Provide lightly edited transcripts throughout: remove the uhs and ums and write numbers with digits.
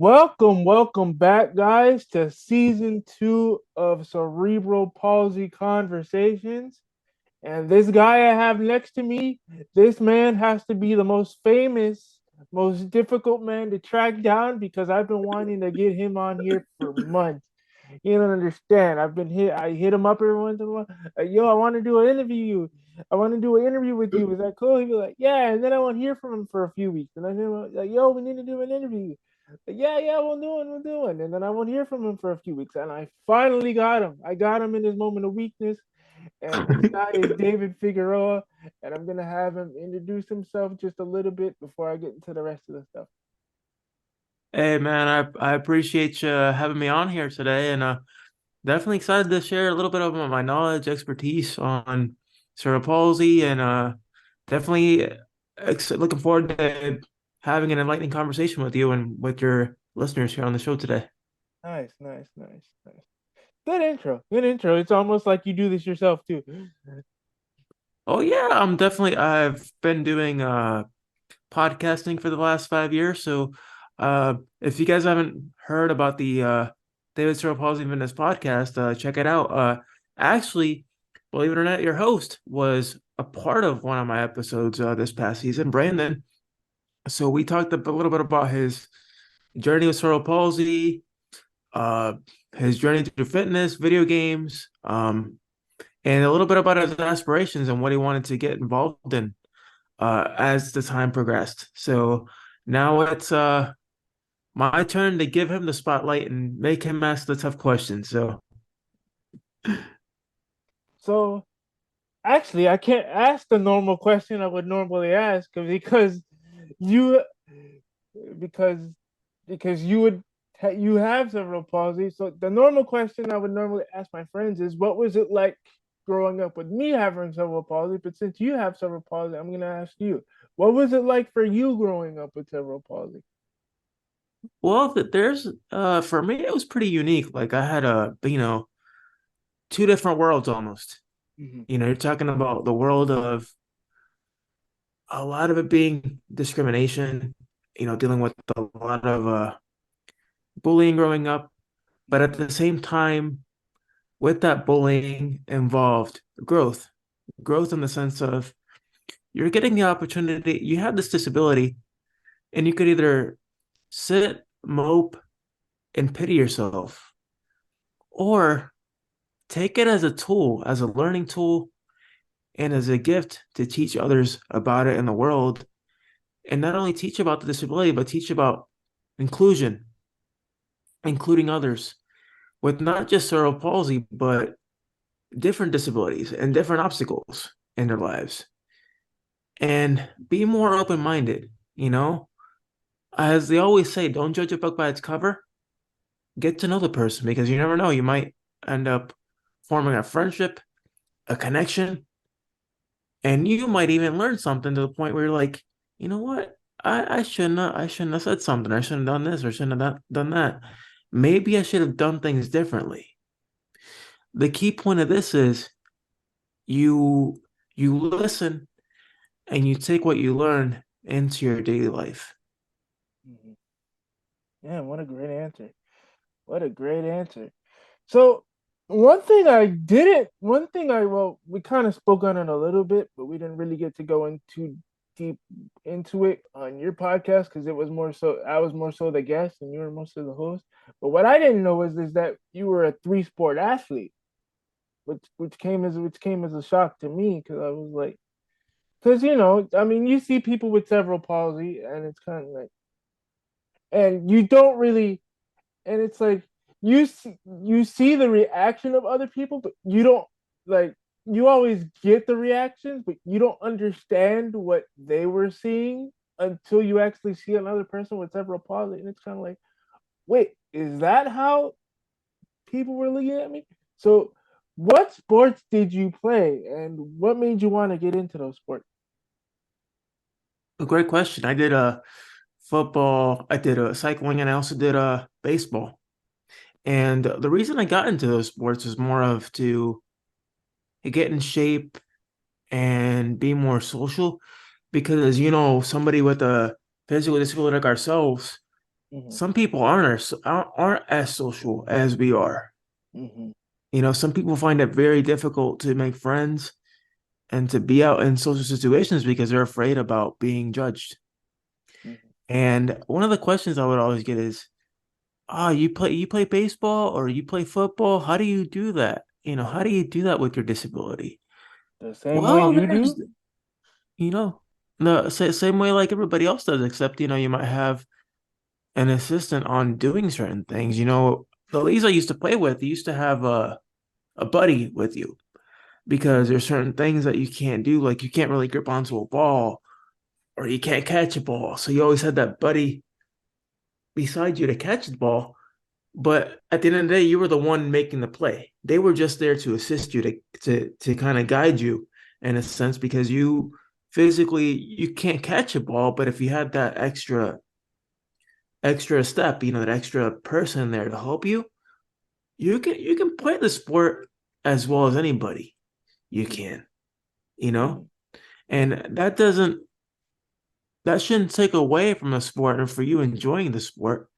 Welcome back, guys, to season two of Cerebral Palsy Conversations. And this guy I have next to me, this man has to be the most famous, most difficult man to track down because I've been wanting to get him on here for months. You don't understand. I hit him up every once in a while. Yo, I want to do an interview. I want to do an interview with you. Is that cool? He'd be like, yeah. And then I won't hear from him for a few weeks. And I hear like, yo, we need to do an interview. Like, yeah, we'll do it. And then I won't hear from him for a few weeks. And I finally got him. I got him in his moment of weakness. And this guy is David Figueroa. And I'm gonna have him introduce himself just a little bit before I get into the rest of the stuff. Hey man, I appreciate you having me on here today, and definitely excited to share a little bit of my knowledge, expertise on cerebral palsy, and definitely looking forward to having an enlightening conversation with you and with your listeners here on the show today. Nice. Good intro. Good intro. It's almost like you do this yourself too. Oh yeah, I've been doing podcasting for the last 5 years. So if you guys haven't heard about the David Cerebral Palsy Fitness podcast, check it out. Actually, believe it or not, your host was a part of one of my episodes this past season, Brandon. So we talked a little bit about his journey with cerebral palsy, uh, his journey through fitness, video games, and a little bit about his aspirations and what he wanted to get involved in as the time progressed. So now it's my turn to give him the spotlight and make him ask the tough questions. So, So actually, I can't ask the normal question I would normally ask you because you you have cerebral palsy. So the normal question I would normally ask my friends is, what was it like growing up with me having cerebral palsy? But since you have cerebral palsy, I'm gonna ask you, what was it like for you growing up with cerebral palsy? well, there's for me it was pretty unique. Like I had two different worlds almost. Mm-hmm. You're talking about the world of a lot of it being discrimination, dealing with a lot of bullying growing up, but at Mm-hmm. the same time with that bullying involved growth in the sense of you're getting the opportunity, you have this disability, and you could either sit, mope, and pity yourself, or take it as a tool, as a learning tool, and as a gift to teach others about it in the world. And not only teach about the disability, but teach about inclusion, including others with not just cerebral palsy, but different disabilities and different obstacles in their lives. And be more open minded, you know? As they always say, don't judge a book by its cover. Get to know the person because you never know. You might end up forming a friendship, a connection, and you might even learn something to the point where you're like, you know what? I shouldn't have said something. I shouldn't have done this or shouldn't have done that. Maybe I should have done things differently. The key point of this is you you listen and you take what you learn into your daily life. Mm-hmm. Yeah, what a great answer. What a great answer. So well, we kind of spoke on it a little bit, but we didn't really get to go into deep into it on your podcast because it was more so I was more so the guest and you were most of the host. But what I didn't know is that you were a three-sport athlete, which came as a shock to me because I was like, because I mean, you see people with cerebral palsy, and it's kind of like, and you don't really and it's like you see the reaction of other people, but you don't like you always get the reactions, but you don't understand what they were seeing until you actually see another person with cerebral palsy, and it's kind of like, wait, is that how people were looking at me? So, what sports did you play, and what made you want to get into those sports? A great question. I did a football, I did a cycling, and I also did a baseball. And the reason I got into those sports is more of to get in shape and be more social. Because as you know, somebody with a physical disability like ourselves, Mm-hmm. some people aren't as social as we are. Mm-hmm. Some people find it very difficult to make friends and to be out in social situations because they're afraid about being judged. Mm-hmm. And one of the questions I would always get is, you play baseball or you play football? How do you do that? How do you do that with your disability? The same way Well, you there's, do. you know, the same way like everybody else does, except, you might have an assistant on doing certain things. The leagues I used to play with, you used to have a buddy with you because there's certain things that you can't do, like you can't really grip onto a ball or you can't catch a ball. So you always had that buddy beside you to catch the ball. But at the end of the day, you were the one making the play. They were just there to assist you to kind of guide you in a sense because you can't catch a ball, but if you had that extra step, that extra person there to help you, you can play the sport as well as anybody. You can, you know? Mm-hmm. And that shouldn't take away from the sport and for you enjoying the sport.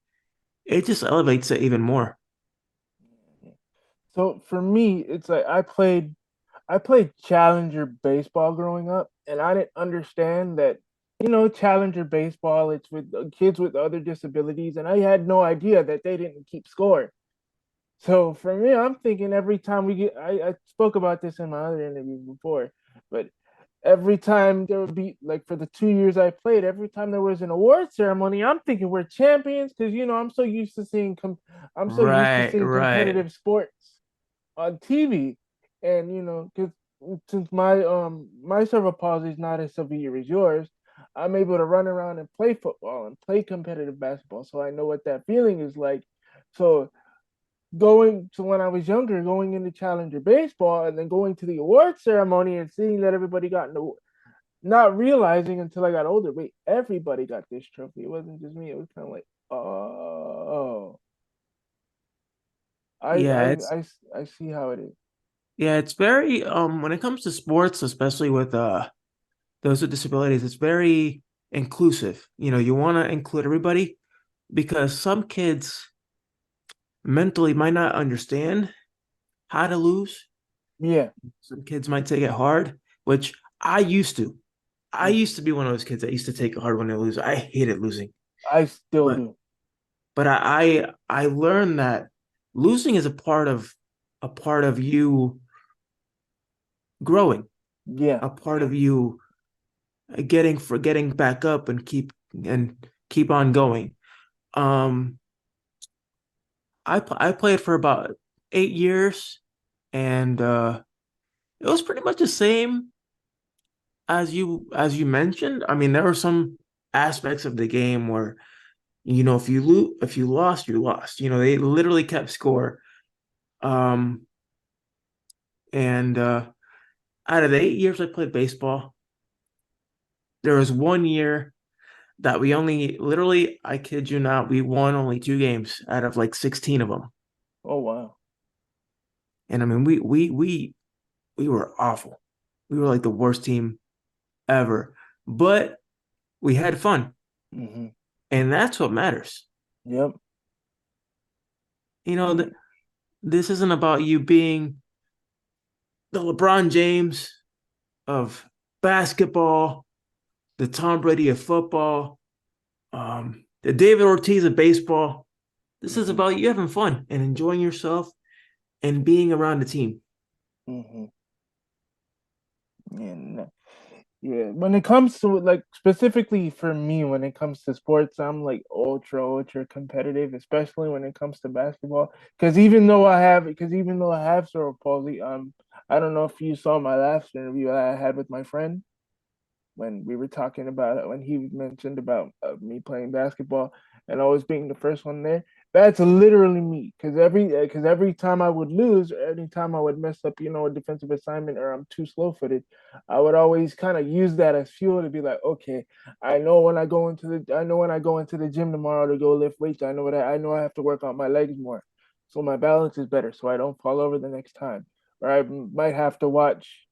It just elevates it even more. So for me, it's like I played challenger baseball growing up, and I didn't understand that, challenger baseball, it's with kids with other disabilities, and I had no idea that they didn't keep score. So for me, I'm thinking every time I spoke about this in my other interview before, but every time there would be like for the 2 years I played, every time there was an award ceremony, I'm thinking we're champions because I'm so used to Right, seeing right. competitive sports on TV, and because since my cerebral palsy is not as severe as yours, I'm able to run around and play football and play competitive basketball, so I know what that feeling is like. So going to when I was younger, going into Challenger baseball and then going to the award ceremony and seeing that everybody got no, not realizing until I got older, wait, everybody got this trophy. It wasn't just me. It was kind of like, oh, I Yeah, I it's I I see how it is. yeah, it's very when it comes to sports, especially with those with disabilities, it's very inclusive. You want to include everybody because some kids mentally might not understand how to lose. Yeah. Some kids might take it hard, which I used to. I Mhm. used to be one of those kids that used to take it hard when they lose. I hated losing. I still But do. but I learned that losing is a part of you growing, Yeah. a part of you getting back up and keep on going. Um, I played for about 8 years, and it was pretty much the same as you mentioned. I mean, there were some aspects of the game where if you lost, you lost. They literally kept score. Um, and out of the 8 years I played baseball, there was one year that we only literally, I kid you not, we won only 2 games out of like 16 of them. Oh wow. And I mean, we were awful. We were like the worst team ever, but we had fun, Hmm. and that's what matters. Yep. You know, Yeah. this isn't about you being the LeBron James of basketball, the Tom Brady of football, the David Ortiz of baseball. This is Hmm. about you having fun and enjoying yourself and being around the team. Hmm. Yeah. Yeah, when it comes to like specifically for me, when it comes to sports, I'm like ultra competitive, especially when it comes to basketball. Because even though I have cerebral palsy, I don't know if you saw my last interview I had with my friend when we were talking about it, when he mentioned about me playing basketball and always being the first one there. That's literally me. Because every time I would lose, or every time I would mess up, a defensive assignment, or I'm too slow footed, I would always kind of use that as fuel to be like, okay, I know when I go into the gym tomorrow to go lift weights, I know I have to work on my legs more, so my balance is better, so I don't fall over the next time. Or I might have to watch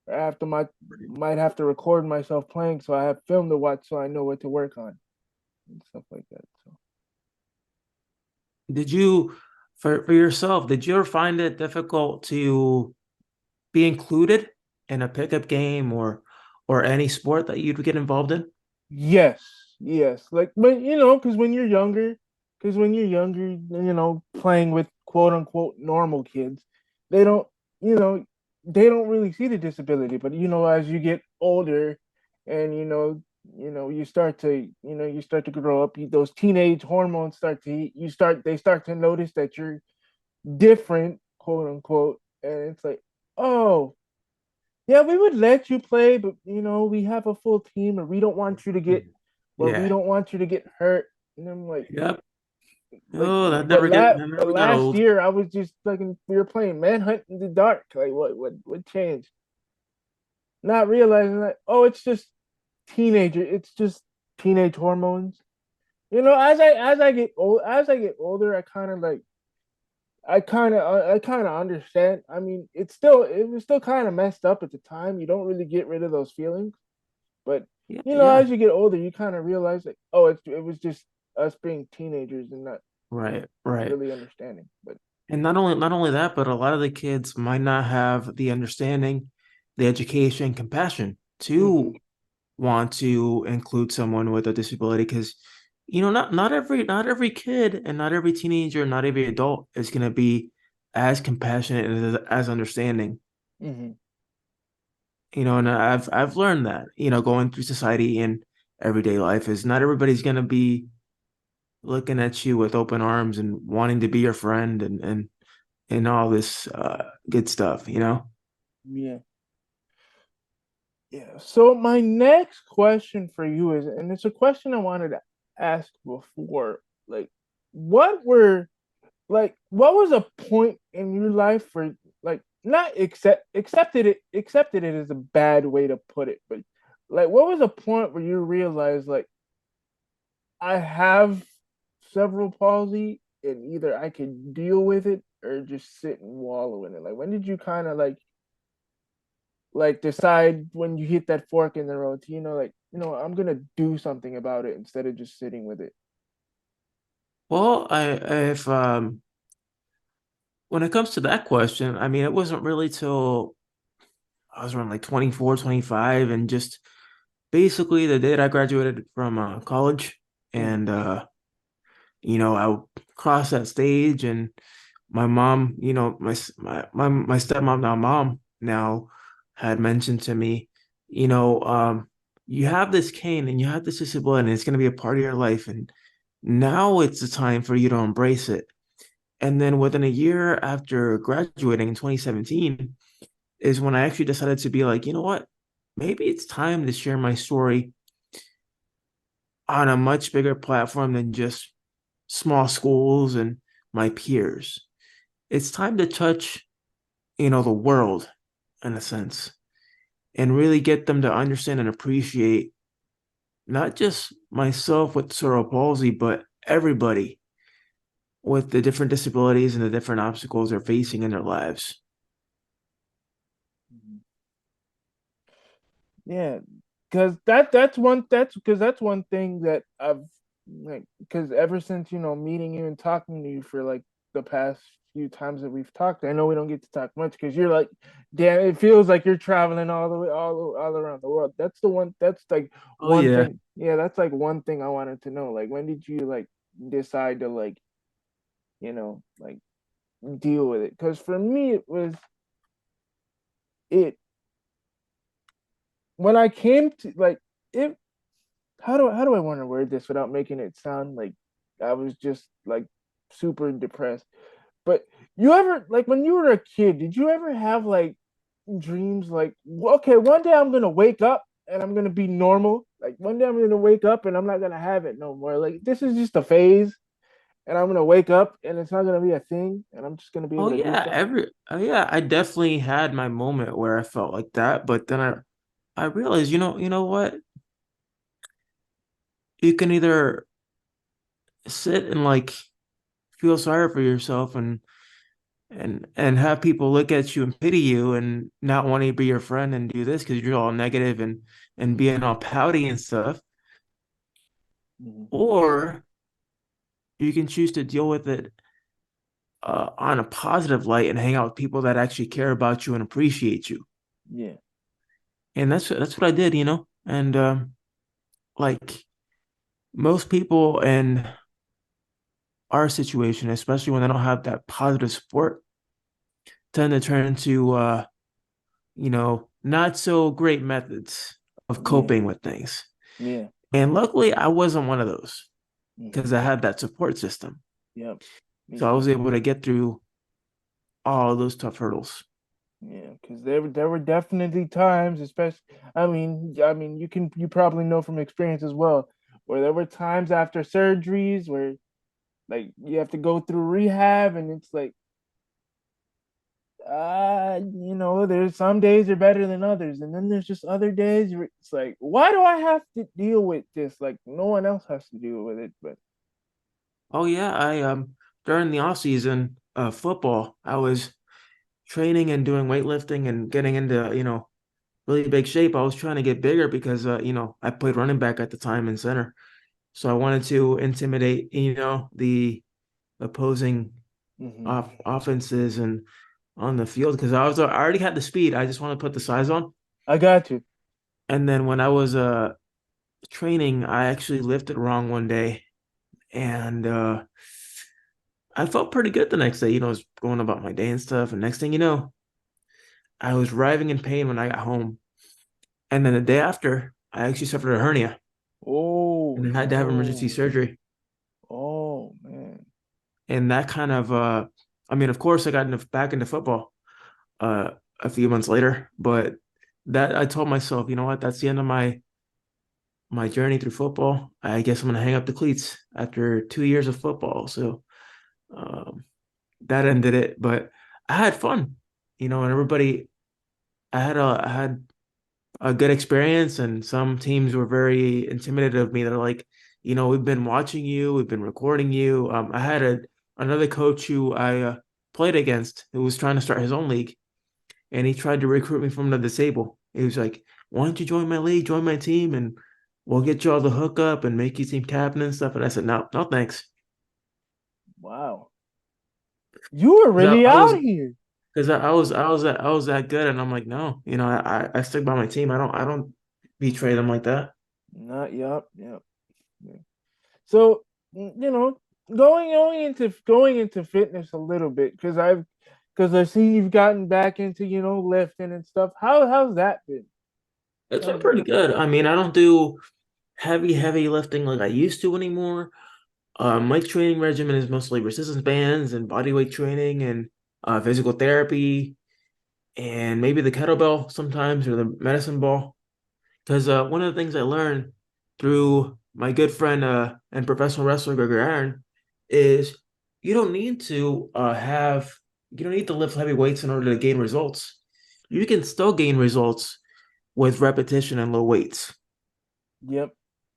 after my might have to record myself playing so I have film to watch so I know what to work on and stuff like that. So Did you, for yourself, did you ever find it difficult to be included in a pickup game or any sport that you'd get involved in? Yes, yes. Like, but because when you're younger, playing with quote unquote normal kids, they don't, you know, they don't really see the disability. But as you get older, and you start to grow up. Those teenage hormones start to, they start to notice that you're different, quote unquote, and it's like, oh, yeah, we would let you play, but we have a full team, and we don't want you to get, where we Yeah. don't want you to get hurt. And I'm Yep. like, Oh, that but never got last old. year I was just fucking, we were playing Manhunt in the dark. Like, what changed? Not realizing that, oh, it's just it's just teenage hormones. As I get older, I kind of understand. I mean, it was still kind of messed up at the time. You don't really get rid of those feelings. But Yeah, yeah. as you get older, you kind of realize like, oh, it was just us being teenagers and not Right, right. really understanding. But And not only that, but a lot of the kids might not have the understanding, the education, compassion hmm to want to include someone with a disability because not every kid and not every teenager, not every adult is going to be as compassionate and as understanding. hmm And I've learned that, going through society and everyday life is not everybody's going to be looking at you with open arms and wanting to be your friend and all this good stuff. yeah, yeah. So my next question for you is, and it's a question I wanted to ask before, like, what were what was a point in your life where, like, not accepted it is a bad way to put it, but like, what was a point where you realized, like, I have cerebral palsy, and either I can deal with it or just sit and wallow in it? Like, when did you kind of decide, when you hit that fork in the road to, like, I'm gonna do something about it instead of just sitting with it? Well, if when it comes to that question, I mean, it wasn't really till I was around like 24, 25, and just basically the day that I graduated from college, Mm-hmm. and I crossed that stage, and my mom, my stepmom, now mom, now had mentioned to me, you know, um, you have this cane and you have this disability, and it's going to be a part of your life, and now it's the time for you to embrace it. And then within a year after graduating in 2017 is when I actually decided to be like, you know what? Maybe it's time to share my story on a much bigger platform than just small schools and my peers. It's time to touch, the world in a sense and really get them to understand and appreciate not just myself with cerebral palsy, but everybody with the different disabilities and the different obstacles they're facing in their lives. Yeah, because that's one thing that I've, like, because ever since meeting you and talking to you for like the past few times that we've talked, I know we don't get to talk much because you're like, damn, it feels like you're traveling all the way all around the world. That's like Oh one yeah. thing. Yeah, that's like one thing I wanted to know. Like, when did you like decide to, like, like, deal with it? Because for me, it when I came to, like, it how do I want to word this without making it sound like I was just like super depressed? But you ever, like, when you were a kid, did you ever have like dreams like, okay, one day I'm gonna wake up and I'm gonna be normal. Like, one day I'm gonna wake up and I'm not gonna have it no more. Like, this is just a phase, and I'm gonna wake up and it's not gonna be a thing, and I'm just gonna be Oh able to do yeah, stuff. I definitely had my moment where I felt like that, but then I realized, you know what? You can either sit and like feel sorry for yourself and have people look at you and pity you and not want to be your friend and do this because you're all negative and being all pouty and stuff. Mhm. Or You can choose to deal with it on a positive light and hang out with people that actually care about you and appreciate you. Yeah. And that's what I did, you know. And like most people in our situation, especially when they don't have that positive support, tend to turn into not so great methods of Yeah. coping with things. Yeah. And luckily, I wasn't one of those because Hmm. I had that support system. Yep. Me So I was too. able to get through all those tough hurdles. Yeah, because there were definitely times, especially, I mean, you probably know from experience as well, where there were times after surgeries where like you have to go through rehab, and it's like, there's some days are better than others, and then there's just other days where it's like, why do I have to deal with this? Like no one else has to deal with it, but Oh yeah, I during the off season of football, I was training and doing weightlifting and getting into, really big shape. I was trying to get bigger because I played running back at the time in center. So I wanted to intimidate, the opposing hmm. offenses and on the field because I already had the speed. I just want to put the size on. I got you. And then when I was training, I actually lifted wrong one day and I felt pretty good the next day. I was going about my day and stuff. And next thing you know, I was writhing in pain when I got home. And then the day after, I actually suffered a hernia Oh and then had to have emergency no. surgery. Oh man. And that kind of, I mean, of course, I got back into football uh, a few months later, but that I told myself, you know what, that's the end of my journey through football. I guess I'm gonna hang up the cleats after 2 years of football. So um, that ended it. But I had fun, and everybody, I had a good experience, and some teams were very intimidated of me. They're like, we've been watching you, we've been recording you. I had another coach who I played against who was trying to start his own league, and he tried to recruit me from the disabled. He was like, "Why don't you join my league, join my team, and we'll get you all the hookup and make you team captain and stuff." And I said, "No, no, thanks." Wow. You were Because really I was out here. because I was that good, and I'm like, no, I stick by my team. I don't betray them like that. Not yep, yep. Yeah. So, going into fitness a little bit because I see you've gotten back into lifting and stuff. How's that been? It's been How's that? pretty good. I mean, I don't do heavy lifting like I used to anymore. My training regimen is mostly resistance bands and body weight training and physical therapy and maybe the kettlebell sometimes or the medicine ball. Because one of the things I learned through my good friend and professional wrestler Gregor Aaron is you don't need to you don't need to lift heavy weights in order to gain results. You can still gain results with repetition and low weights. Yep.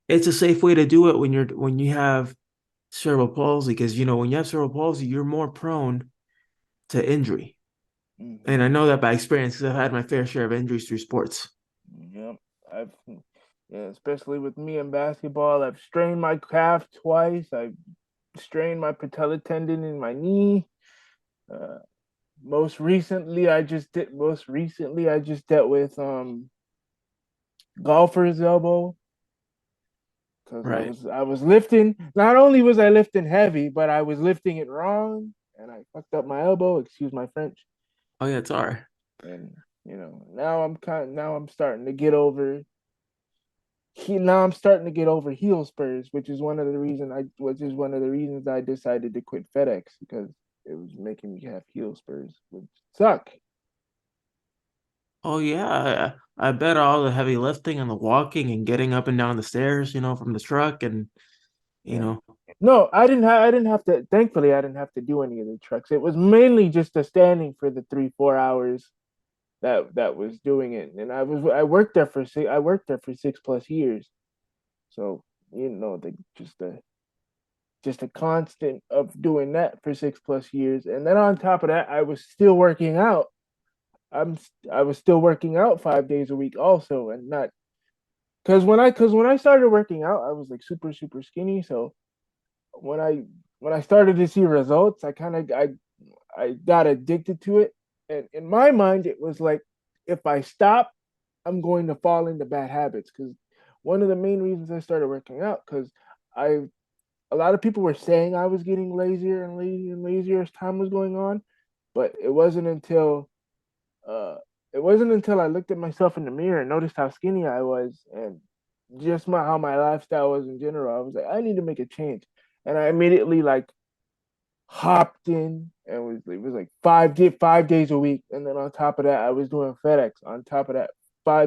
It's a safe way to do it when you have cerebral palsy because when you have cerebral palsy, you're more prone to injury. And Hmm. I know that by experience because I've had my fair share of injuries through sports. Yep. I've Yeah, especially with me in basketball, I've strained my calf twice. I've strained my patella tendon in my knee. Uh, most recently I just dealt with golfer's elbow because I Right. was I was lifting. Not only was I lifting heavy, but I was lifting it wrong, and I fucked up my elbow. Excuse my French. Oh yeah, it's all right. And now I'm starting to get over. Now I'm starting to get over heel spurs, which is one of the reasons I decided to quit FedEx because it was making me have heel spurs, which suck. Oh yeah, I bet all the heavy lifting and the walking and getting up and down the stairs, from the truck and you Yeah. know, No, I didn't have to. Thankfully, I didn't have to do any of the trucks. It was mainly just the standing for the 3-4 hours that was doing it, and I worked there for 6+ years. So just a constant of doing that for 6+ years, and then on top of that, I was still working out. I was still working out 5 days a week also, and not because when I started working out, I was like super super skinny. So when I when I started to see results, I got addicted to it. And in my mind, it was like if I stop, I'm going to fall into bad habits. Because one of the main reasons I started working out, because I a lot of people were saying I was getting lazier and lazier and lazier as time was going on, but uh, it wasn't until I looked at myself in the mirror and noticed how skinny I was and just how my lifestyle was in general. I was like, I need to make a change, and I immediately like hopped in and it was like 5 days a week, and then on top of that, I was doing FedEx. On top of that,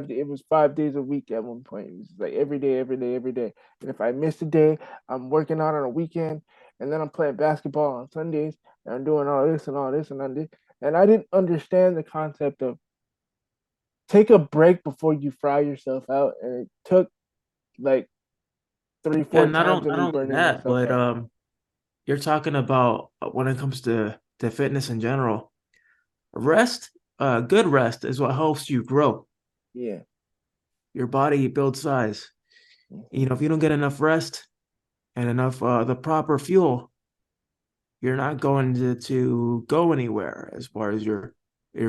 it was 5 days a week at one point. It was like every day, every day, every day. And if I missed a day, I'm working out on a weekend, and then I'm playing basketball on Sundays, and I'm doing all this and all this and all this. And I didn't understand the concept of take a break before you fry yourself out, and it took like three, Yeah, four times of not me only burning that, myself but out. you're talking about when it comes to fitness in general, rest, good rest is what helps you grow. Yeah. Your body builds size. Mhm. You know, if you don't get enough rest and enough the proper fuel, you're not going to go anywhere as far as your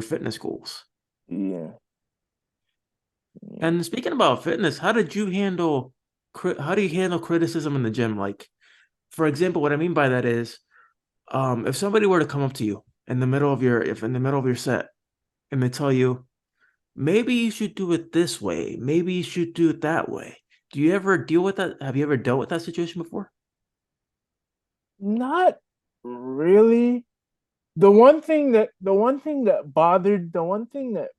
fitness goals. Yeah. Yeah. And speaking about fitness, how do you handle criticism in the gym? Like, for example, what I mean by that is, if somebody were to come up to you in the middle of your if in the middle of your set and they tell you, maybe you should do it this way, maybe you should do it that way. Do you ever deal with that? Have you ever dealt with that situation before? Not really. The one thing that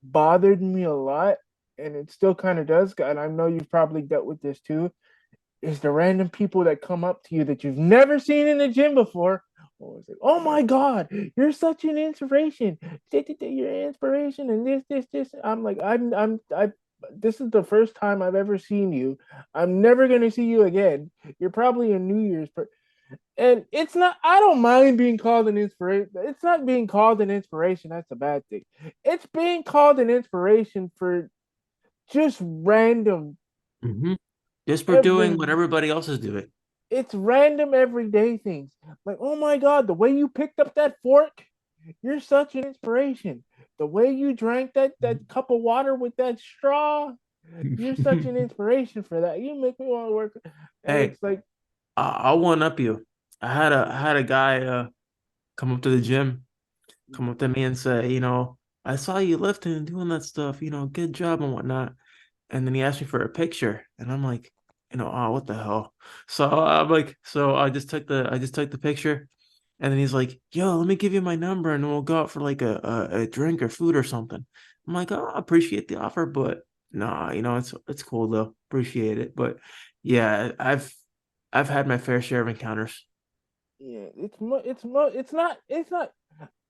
bothered me a lot, and it still kind of does, and I know you've probably dealt with this too, is the random people that come up to you that you've never seen in the gym before. Oh, it's like, oh my God, you're such an inspiration. You're an inspiration, and this. I'm like, this is the first time I've ever seen you. I'm never gonna see you again. You're probably a New Year's, and it's not, I don't mind being called an inspiration. It's not being called an inspiration, that's a bad thing. It's being called an inspiration for just random Hmm. Just for doing every what everybody else is doing. it's random everyday things. Like, oh my God, the way you picked up that fork, you're such an inspiration. The way you drank that cup of water with that straw, you're such an inspiration for that. You make me want to work. And Hey, it's like, I'll one up you. I had a guy come up to the gym, come up to me and say, I saw you lifting and doing that stuff, good job and whatnot. And then he asked me for a picture, and I'm like, oh, what the hell? So I'm like, so I just took the picture, and then he's like, yo, let me give you my number, and then we'll go out for like a drink or food or something. I'm like, oh, I appreciate the offer, but nah, it's cool though, appreciate it. But yeah, I've had my fair share of encounters. yeah,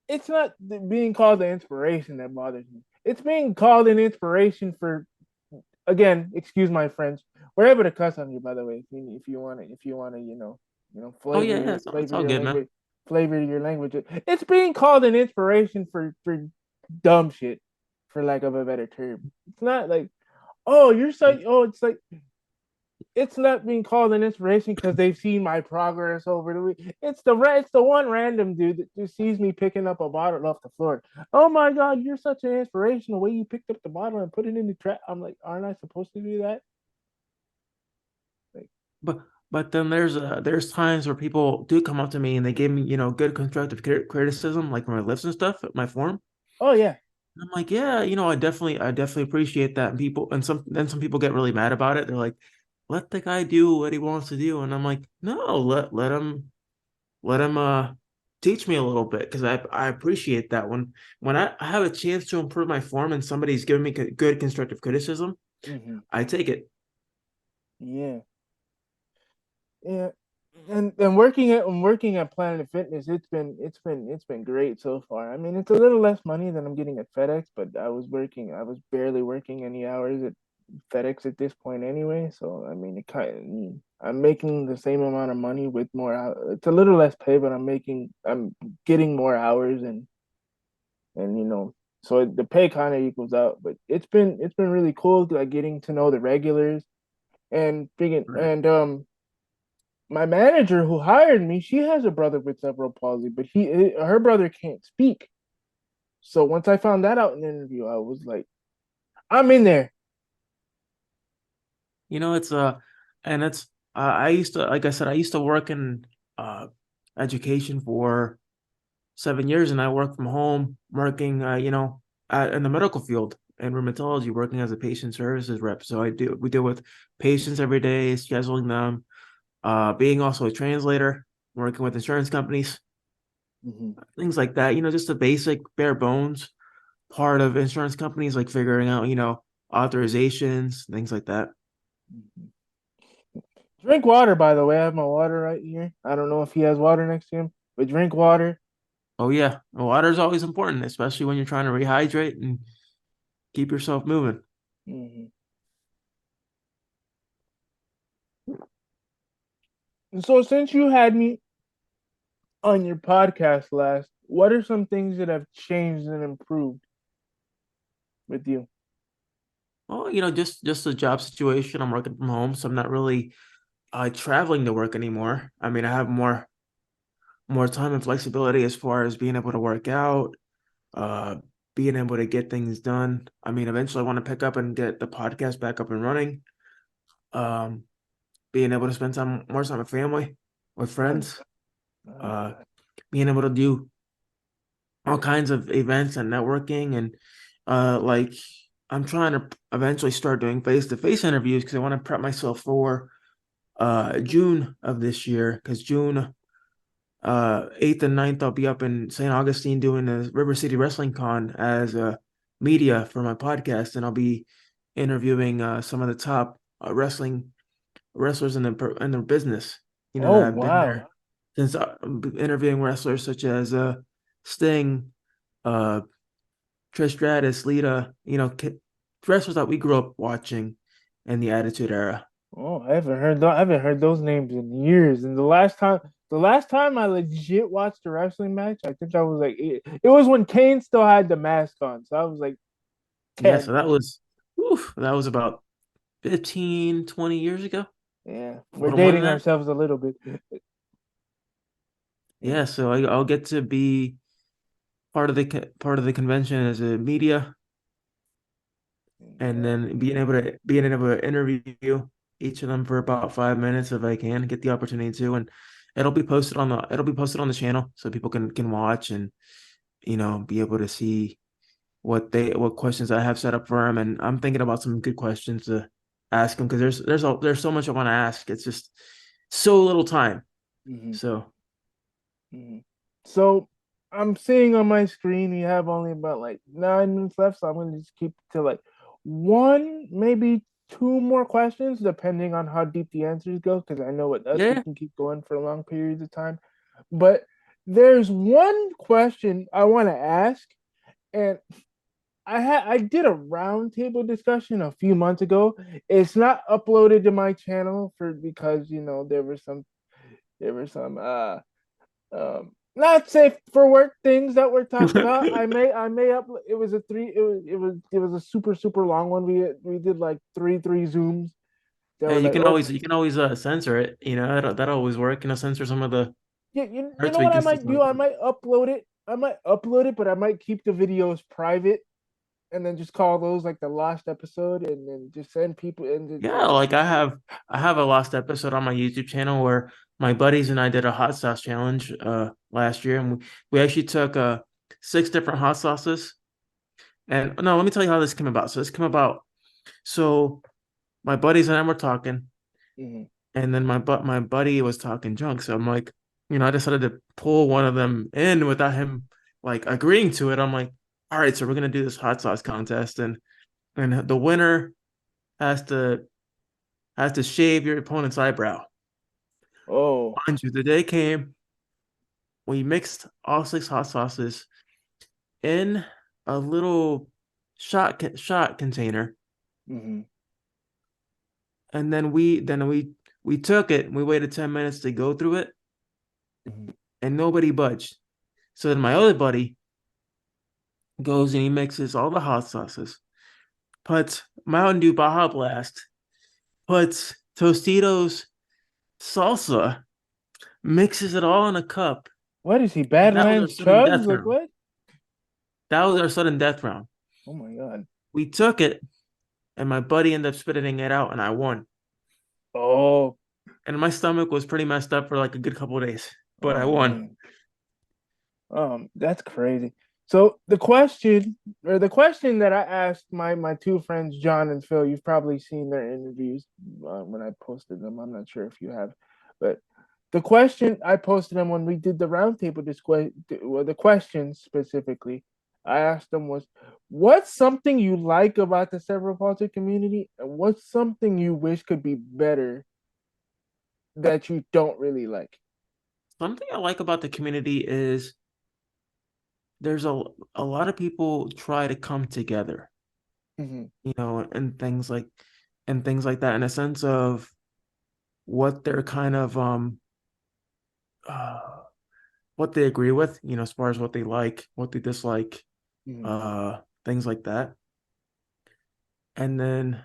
it's not being called an inspiration that bothers me. It's being called an inspiration for, again, excuse my French. We're able to cuss on you, by the way, if you want to, Oh yeah, yeah, it's all good, man. flavor your language. It's being called an inspiration for dumb shit, for lack of a better term. It's not like, oh, you're so, oh, it's not being called an inspiration because they've seen my progress over the week. It's the one random dude that just sees me picking up a bottle off the floor. Oh my God, you're such an inspiration. The way you picked up the bottle and put it in the trap. I'm like, aren't I supposed to do that? Like, But but then there's times where people do come up to me and they give me, good constructive criticism, like when my lifts and stuff at my form. oh yeah, And I'm like, yeah, I definitely appreciate that. And some people get really mad about it. They're like, let the guy do what he wants to do. And I'm like, no, let him teach me a little bit because I appreciate that when I have a chance to improve my form and somebody's giving me good constructive criticism, mm-hmm. I take it. Yeah, yeah. And working at Planet Fitness, it's been great so far. I mean, it's a little less money than I'm getting at FedEx, but I was barely working any hours at FedEx at this point anyway. So I mean, I'm making the same amount of money with more It's a little less pay, but I'm getting more hours, and so the pay kind of equals out. But it's been really cool, like getting to know the regulars and Right. and my manager who hired me, she has a brother with cerebral palsy, but her brother can't speak. So once I found that out in the interview, I was like, I'm in there. You know, and it's I used to, like I said, I used to work in uh education for 7 years, and I work from home, working, in the medical field and rheumatology, working as a patient services rep. So we deal with patients every day, scheduling them, being also a translator, working with insurance companies, Mm-hmm. things like that. Just the basic bare bones part of insurance companies, like figuring out, authorizations, things like that. Mm-hmm. Drink water, by the way. I have my water right here. I don't know if he has water next to him, but drink water. Oh yeah, water is always important, especially when you're trying to rehydrate and keep yourself moving. Mm-hmm. And so, since you had me on your podcast last, what are some things that have changed and improved with you? Well, just the job situation. I'm working from home, so I'm not really traveling to work anymore. I mean, I have more time and flexibility as far as being able to work out, uh, being able to get things done. I mean, eventually I want to pick up and get the podcast back up and running. Um, Being able to spend more time with family, with Nice, friends, uh, nice. being able to do all kinds of events and networking, and like I'm trying to eventually start doing face-to-face interviews because I want to prep myself for June of this year, because June 8th and 9th I'll be up in St. Augustine doing the River City Wrestling Con as media for my podcast, and I'll be interviewing some of the top wrestlers in the business, Oh that have been wow. there since, interviewing wrestlers such as Sting, uh Trish Stratus, Lita, wrestlers that we grew up watching in the Attitude Era. Oh, I haven't heard those names in years. And the last time I legit watched a wrestling match, I think I was like, it was when Kane still had the mask on. So I was like Yeah, so 10. that was about 15, 20 years ago, Yeah, a we're little more than dating that. ourselves a little bit. Yeah, Yeah. so I'll get to be part of the convention as a media, and then being able to interview each of them for about 5 minutes if I can get the opportunity to, and it'll be posted on the channel so people can watch and be able to see what questions I have set up for them. And I'm thinking about some good questions to ask them, because there's so much I want to ask. It's just so little time. Hmm. So Hmm. So I'm seeing on my screen we have only about like 9 minutes left, so I'm gonna just keep it to like one, maybe two more questions, depending on how deep the answers go. Because I know with us we yeah, can keep going for long periods of time. But there's one question I want to ask, and I did a roundtable discussion a few months ago. It's not uploaded to my channel for because there were some not safe for work things that were talked about. I may up it was a three it was a super long one. We did like three zooms that hey, were you like, can oh always you can always censor it. That'll always work. Censor some of the yeah, you parts know where you what I can still might talk do? about. I might upload it, but I might keep the videos private and then just call those like the last episode and then just send people and just Yeah, like like I have a lost episode on my YouTube channel where my buddies and I did a hot sauce challenge last year, and we actually took 6 different hot sauces. And no, let me tell you how this came about. So this came about. So my buddies and I were talking, mhm. and then my buddy was talking junk. So I'm like, I decided to pull one of them in without him like agreeing to it. I'm like, all right, so we're gonna do this hot sauce contest, and the winner has to shave your opponent's eyebrow. Oh. Mind you, the day came, we mixed all 6 hot sauces in a little shot container, Hmm. and then we took it and we waited 10 minutes to go through it, Hmm. and nobody budged. So then my other buddy goes and he mixes all the hot sauces, puts Mountain Dew Baja Blast, puts Tostitos salsa, mixes it all in a cup, What is he, and that was our Badlands sudden Chubbs? death Like round. what? That was our sudden death round. Oh my god. We took it, and my buddy ended up spitting it out, and I won. Oh, And my stomach was pretty messed up for like a good couple of days, but oh I won. man. That's crazy. So the question that I asked my two friends, John and Phil, you've probably seen their interviews when I posted them. I'm not sure if you have, but the question I posted them when we did the roundtable display, well, the question specifically, I asked them was, what's something you like about the cerebral palsy community, and what's something you wish could be better that you don't really like? Something I like about the community is there's a lot of people try to come together, Hmm. and things like that in a sense of what they're kind of uh what they agree with, as far as what they like, what they dislike, Hmm. things like that. And then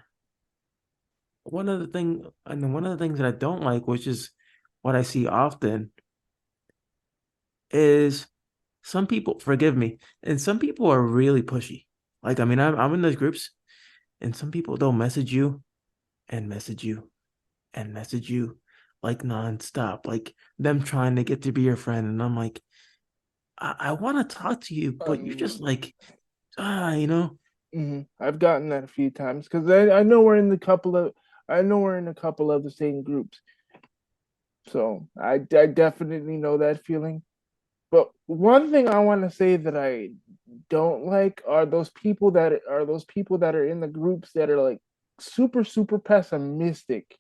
one of the things that I don't like, which is what I see often, is some people, forgive me, and some people are really pushy. Like, I mean, I'm in those groups, and some people they'll message you and message you and message you like nonstop, like them trying to get to be your friend. And I'm like, I want to talk to you, but you're just Um, like, you know. I've gotten that a few times because I know we're in a couple of the same groups, so I definitely know that feeling. But one thing I want to say that I don't like are those people that are in the groups that are like super pessimistic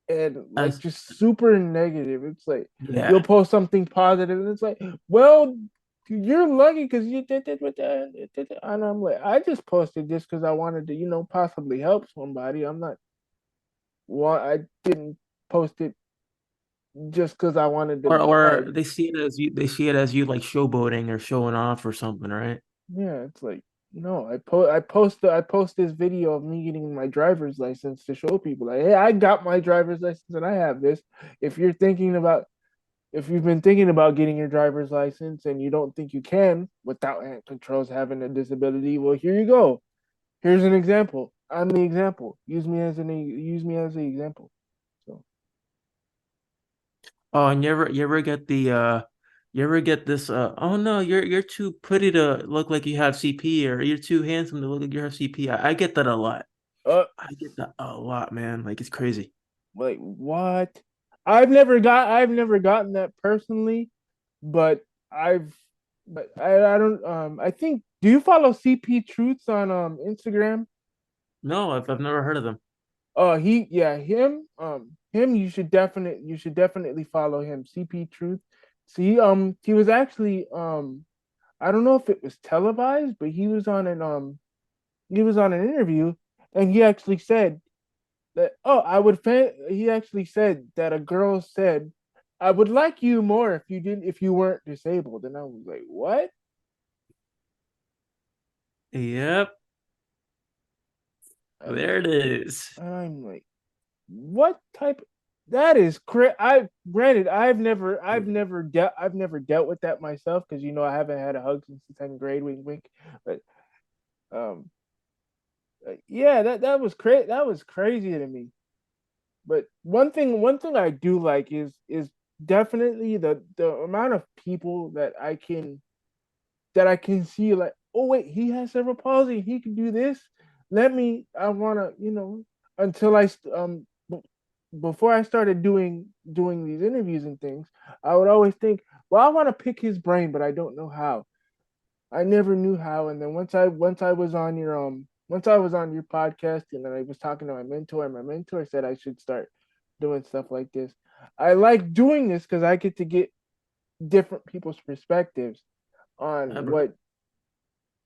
and like As just super negative. It's like you'll Yeah. post something positive and it's like, well, you're lucky because you did it with that. And I'm like, I just posted this because I wanted to, possibly help somebody. I didn't post it just because I wanted to Or brag. they see it as you like showboating or showing off or something, right? Yeah, it's like, no, I post this video of me getting my driver's license to show people like, hey, I got my driver's license and I have this. If you're thinking about if you've been thinking about getting your driver's license and you don't think you can without hand controls having a disability, well, here you go. Here's an example. I'm the example. Use me as the example. So, Oh, and you ever get this oh no, you're too pretty to look like you have CP, or you're too handsome to look like you have CP. I get that a lot. uh, I get that a lot, man. Like it's crazy. like what? I've never gotten that personally, but I've, but I don't. I think. Do you follow CP Truths on Instagram? No, I've never heard of them. Him. You should definitely follow him. CP Truth. See, he was actually I don't know if it was televised, but he was on an interview, and he actually said that, he actually said that a girl said, I would like you more if you weren't disabled. And I was like, what? Yep, I'm there it like, is. I'm like, what type? That is crazy. I Granted, I've never dealt with that myself because I haven't had a hug since the 10th grade. Wink, wink. But um, yeah, that was crazy. That was crazy to me. But one thing I do like is definitely the amount of people that I can see, like, oh wait, he has cerebral palsy, he can do this. I want to, until before I started doing these interviews and things, I would always think, well, I want to pick his brain, but I don't know how. I never knew how. And then once I was on your podcast and then I was talking to my mentor, and my mentor said I should start doing stuff like this. I like doing this because I get to get different people's perspectives on Yeah, bro. what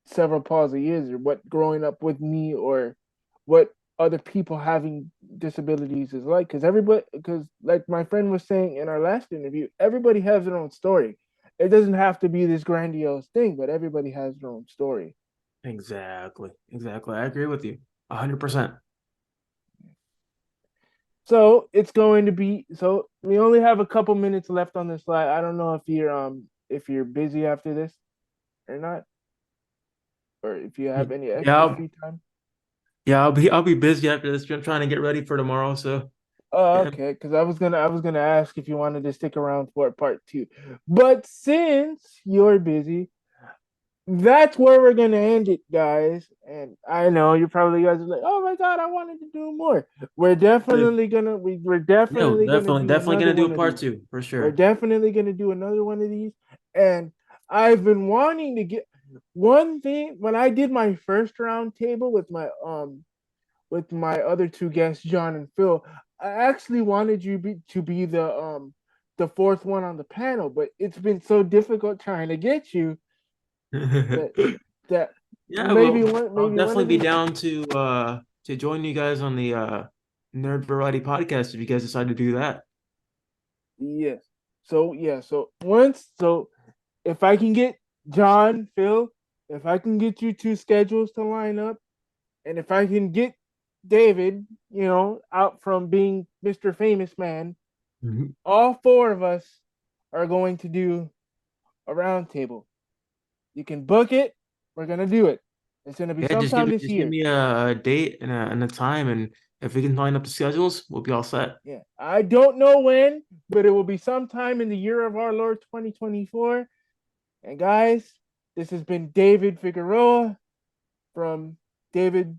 cerebral palsy is, or what growing up with me, or what other people having disabilities is like. Because like my friend was saying in our last interview, everybody has their own story. It doesn't have to be this grandiose thing, but everybody has their own story. Exactly. Exactly. I agree with you. 100%. So it's going to be so we only have a couple minutes left on this slide. I don't know if you're busy after this or not, or if you have any Yeah, extra free time. I'll be busy after this. I'm trying to get ready for tomorrow. So Oh, yeah. okay, because I was gonna ask if you wanted to stick around for part two. But since you're busy, that's where we're gonna end it, guys. And I know you probably guys are like, "Oh my God, I wanted to do more." We're Yeah, definitely gonna definitely, do definitely another gonna do a one of part these. two for We're sure. definitely gonna do another one of these. And I've been wanting to get one thing when I did my first round table with my other two guests, John and Phil. I actually wanted to be the fourth one on the panel, but it's been so difficult trying to get you that that Yeah, well, I'll maybe one definitely of be these. down to join you guys on the Nerd Variety podcast if you guys decide to do that. Yes. So yeah. So if I can get John, Phil, if I can get you two schedules to line up, and if I can get David, out from being Mr. Famous Man, Mhm. all four of us are going to do a roundtable. You can book it. We're gonna do it. It's gonna be Yeah, just give sometime me this just give year. me a date and a time, and if we can line up the schedules, we'll be all set. Yeah, I don't know when, but it will be sometime in the year of our Lord 2024. And guys, this has been David Figueroa from David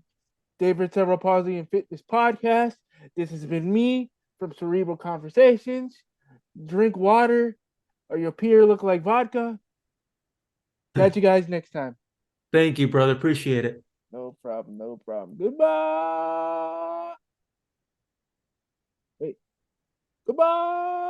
Cerebral Palsy and Fitness Podcast. This has been me from Cerebral Conversations. Drink water, or your peer look like vodka. Catch you guys next time. Thank you, brother. Appreciate it. No problem. No problem. Goodbye. Wait. Goodbye.